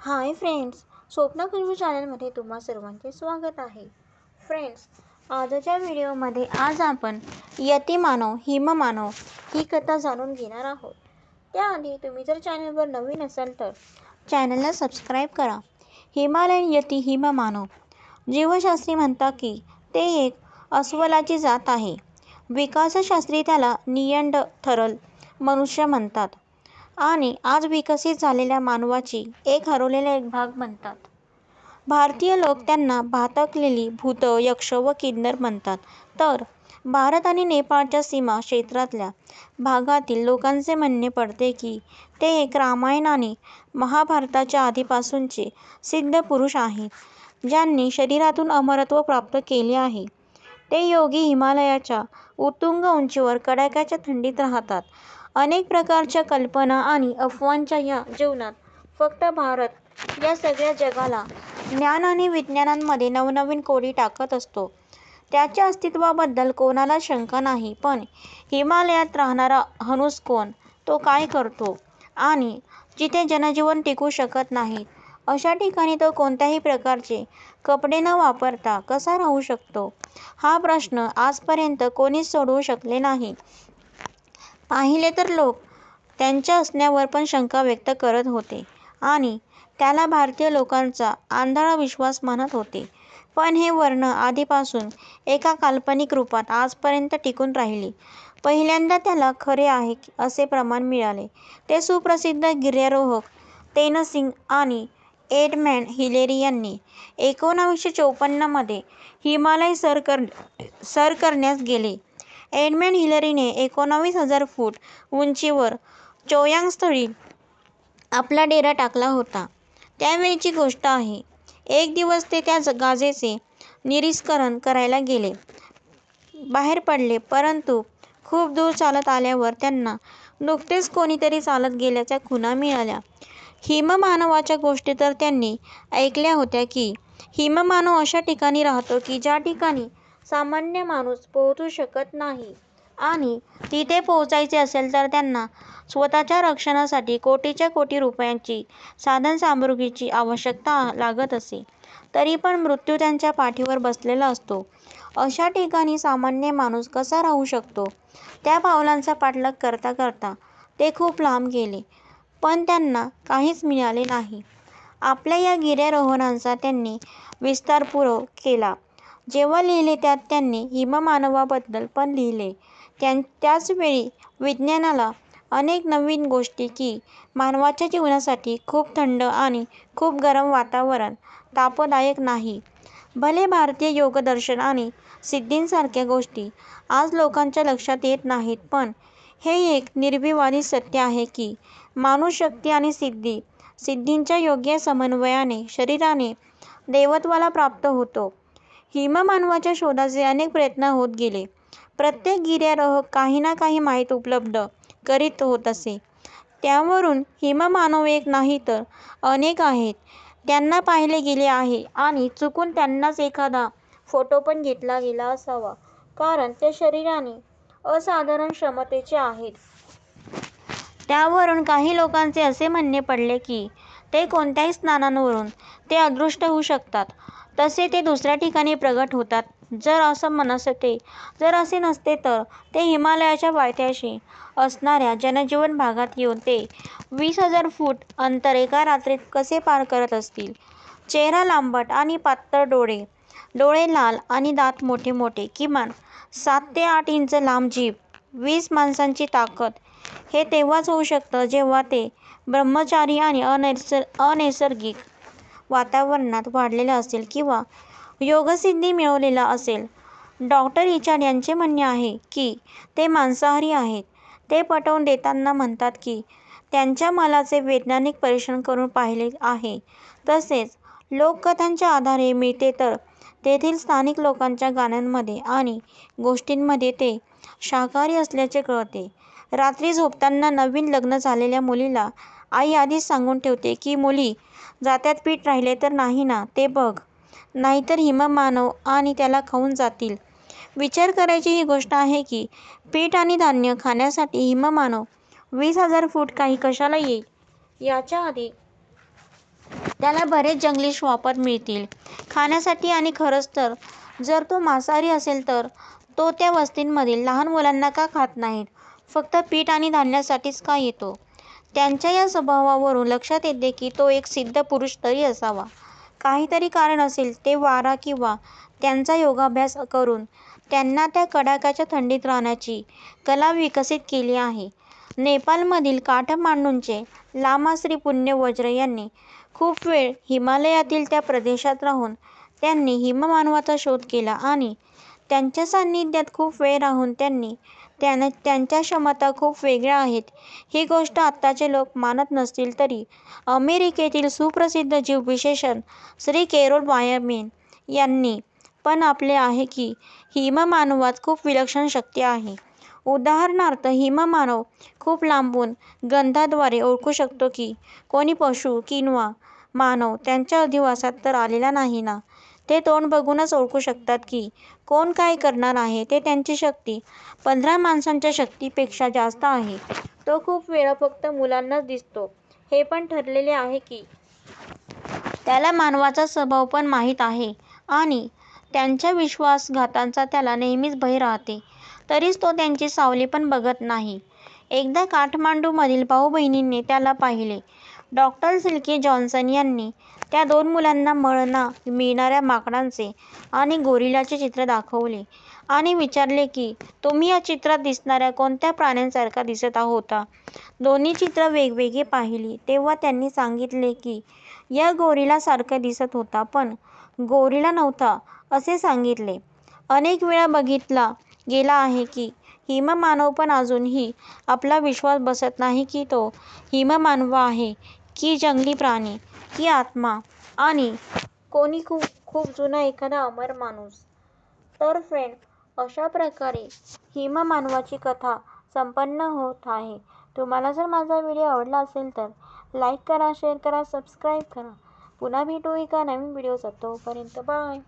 Hi friends, स्वप्न कुंजू चॅनलमध्ये तुम्हा सर्वांचे स्वागत आहे. फ्रेंड्स, आजच्या व्हिडिओमध्ये आज आपण यतिमानव हिममानव ही कथा जाणून घेणार आहोत. त्याआधी तुम्ही जर चॅनलवर नवीन असाल तर चॅनलला सबस्क्राईब करा. हिमालयन यती हिममानव. जीवशास्त्री म्हणतात की ते एक अस्वलाची जात आहे. विकासशास्त्री त्याला निअँडरथल मनुष्य म्हणतात आणि आज विकसित झालेल्या मानवाची एक हरवलेला एक भाग म्हणतात. भारतीय लोक त्यांना भातकलेली भूत, यक्ष व किन्नर म्हणतात. तर भारत आणि नेपाळच्या सीमा क्षेत्रातल्या भागातील लोकांचे म्हणणे पडते की ते एक रामायण आणि महाभारताच्या आधीपासूनचे सिद्ध पुरुष आहेत, ज्यांनी शरीरातून अमरत्व प्राप्त केले आहे. ते योगी हिमालयाच्या उत्तुंग उंचीवर कडाक्याच्या थंडीत राहतात. अनेक प्रकारच्या कल्पना आणि अफवांच्या या जीवनात फक्त भारत या सगळ्या जगाला ज्ञान आणि विज्ञानांमध्ये नवनवीन कोडी टाकत असतो. त्याच्या अस्तित्वाबद्दल कोणाला शंका नाही. पण हिमालयात राहणारा हनुस कोण, तो काय करतो आणि जिथे जनजीवन टिकू शकत नाही अशा ठिकाणी तो कोणत्याही प्रकारचे कपडे न वापरता कसा राहू शकतो, हा प्रश्न आजपर्यंत कोणीच सोडवू शकले नाही. पाहिले तर लोक त्यांच्या असण्यावर पण शंका व्यक्त करत होते आणि त्याला भारतीय लोकांचा आंधळा विश्वास मानत होते. पण हे वर्ण आधीपासून एका काल्पनिक रूपात आजपर्यंत टिकून राहिले. पहिल्यांदा त्याला खरे आहे असे प्रमाण मिळाले ते सुप्रसिद्ध गिर्यारोहक तेनसिंग आणि एडमंड हिलेरी यांनी 1954 मध्ये हिमालय सर करण्यास गेले. एडमंड हिलरीने 19,000 फूट उंचीवर चोयांगस्थळी आपला डेरा टाकला होता. त्यावेळची गोष्ट आहे. एक दिवस ते त्या गाजेचे निरीक्षण करायला बाहेर पडले, परंतु खूप दूर चालत आल्यावर त्यांना नुकतेच कोणीतरी चालत गेल्याच्या खुणा मिळाल्या. हिममानवाच्या गोष्टी तर त्यांनी ऐकल्या होत्या की हिममानव अशा ठिकाणी राहतो की ज्या ठिकाणी सामान्य माणूस पोहोचू शकत नाही आणि तिथे पोहोचायचे असेल तर त्यांना स्वतःच्या रक्षणासाठी कोटीच्या कोटी रुपयांची साधनसामुग्रीची आवश्यकता लागत असे. तरी पण मृत्यू त्यांच्या पाठीवर बसलेला असतो. अशा ठिकाणी सामान्य माणूस कसा राहू शकतो? त्या पावलांचा पाठलाग करता करता ते खूप लांब गेले, पण त्यांना काहीच मिळाले नाही. आपल्या या गिर्यारोहणाचा त्यांनी विस्तारपूर्व केला. जेव्हा लिहिले त्यात त्यांनी हिममानवाबद्दल पण लिहिले. त्याचवेळी विज्ञानाला अनेक नवीन गोष्टी की मानवाच्या जीवनासाठी खूप थंड आणि खूप गरम वातावरण तापदायक नाही. भले भारतीय योगदर्शन आणि सिद्धींसारख्या गोष्टी आज लोकांच्या लक्षात येत नाहीत, पण हे एक निर्विवादित सत्य आहे की माणूस शक्ती आणि सिद्धींच्या योग्य समन्वयाने शरीराने देवत्वाला प्राप्त होतो. हिममानवाच्या शोधाचे अनेक प्रयत्न होत गेले. प्रत्येक गिर्यारोहक काही ना काही माहिती उपलब्ध करीत होत असे. त्यावरून हिममानव एक नाही तर अनेक आहेत, त्यांना पाहिले गेले आहे आणि चुकून त्यांचाच एखादा फोटो पण घेतला गेला असावा, कारण ते शरीराने असाधारण क्षमतेचे आहेत. त्यावरून काही लोकांचे असे म्हणणे पडले की ते कोणत्याही स्नानावरून ते अदृश्य होऊ शकतात, तसे ते दुसऱ्या ठिकाणी प्रगट होतात. जर असे नसते तर ते हिमालयाच्या पायथ्याशी असणाऱ्या जनजीवन भागात येऊन ते 20,000 फूट अंतर एका रात्रीत कसे पार करत असतील? चेहरा लांबट आणि पातळ डोळे लाल आणि दात मोठे मोठे, किमान 7 ते 8 इंच लांब जीभ, 20 माणसांची ताकद. हे तेव्हाच होऊ शकतं जेव्हा ते ब्रह्मचारी आणि अनैसर्गिक वातावरणात वाढलेला असेल किंवा योगसिद्धी मिळवलेला असेल. डॉ. रिचार्ड यांचे म्हणणे आहे की ते मांसाहारी आहेत. ते पटवून देताना म्हणतात की त्यांच्या मालाचे वैज्ञानिक परीक्षण करून पाहिले आहे. तसेच लोककथांच्या आधारे मिळते तर तेथील स्थानिक लोकांच्या गाण्यांमध्ये आणि गोष्टींमध्ये ते शाकाहारी असल्याचे कळते. रात्री झोपताना नवीन लग्न झालेल्या मुलीला आई आधीच सांगून ठेवते की मुली जात्यात पीठ राहिले तर नाही ना ते बघ, नाहीतर हिममानव आणि त्याला खाऊन जातील. विचार करायची ही गोष्ट आहे की पीठ आणि धान्य खाण्यासाठी हिममानव 20,000 फूट काही कशाला येईल. याच्या आधी त्याला बरेच जंगली श्वापद मिळतील खाण्यासाठी आणि खरंच तर जर तो मांसाहारी असेल तर तो त्या वस्तींमधील लहान मुलांना का खात नाहीत? फक्त पीठ आणि धान्यासाठीच का येतो? त्यांच्या या स्वभावावरून लक्षात येते की तो एक सिद्ध पुरुष तरी असावा. काहीतरी कारण असेल ते वारा किंवा त्यांचा योगाभ्यास करून त्यांना त्या कडाक्याच्या थंडीत राहण्याची कला विकसित केली आहे. नेपाळमधील काठमांडूचे लामा श्री पुण्य वज्र यांनी खूप वेळ हिमालयातील त्या प्रदेशात राहून त्यांनी हिममानवाचा शोध केला आणि त्यांच्या सान्निध्यात खूप वेळ राहून त्यांच्या क्षमता खूप वेगळ्या आहेत ही गोष्ट आत्ताचे लोक मानत नसतील तरी अमेरिकेतील सुप्रसिद्ध जीवविशेषज्ञ श्री कॅरोल बायरमॅन यांनी पण आपले आहे की हिममानवात खूप विलक्षण शक्ती आहे. उदाहरणार्थ हिममानव खूप लांबून गंधाद्वारे ओळखू शकतो की कोणी पशु किंवा मानव त्यांच्या अधिवासात तर आलेला नाही ना. ते तोंड बघूनच ओळखू शकतात की कोण काय करणार आहे. ते त्यांची शक्ती 15 माणसांच्या शक्तीपेक्षा जास्त आहे. तो खूप वेळा फक्त मुलांनाच दिसतो. हे पण ठरलेले आहे की त्याला मानवाचा स्वभाव पण माहीत आहे आणि त्यांच्या विश्वासघाताचा त्याला नेहमीच भय राहते. तरीच तो त्यांची सावली पण बघत नाही. एकदा काठमांडूमधील भाऊ-बहिणींनी त्याला पाहिले. डॉ. सिल्की जॉन्सन यांनी त्या 2 मुलांना मिळणाऱ्या माकडांचे आणि गोरिलाचे चित्र दाखवले आणि विचारले की तुम्ही या चित्रात दिसणाऱ्या कोणत्या प्राण्यांसारखा दिसत होता? दोन्ही चित्र वेगवेगळी पाहिली तेव्हा त्यांनी सांगितले की या गोरिलासारखा दिसत होता पण गोरिला नव्हता असे सांगितले. अनेक वेळा बघितला गेला आहे की हिममानव पण अजूनही आपला विश्वास बसत नाही की तो हिममानव आहे की जंगली प्राणी की आत्मा आणि कोणी खूप खूप जुना एखादा अमर माणूस. तर फ्रेंड अशा प्रकारे हिममानवाची कथा संपन्न होत आहे. तुम्हाला जर माझा व्हिडिओ आवडला असेल तर लाईक करा, शेअर करा, सबस्क्राईब करा. पुन्हा भेटू एका नवीन व्हिडिओसोबत. तोपर्यंत बाय.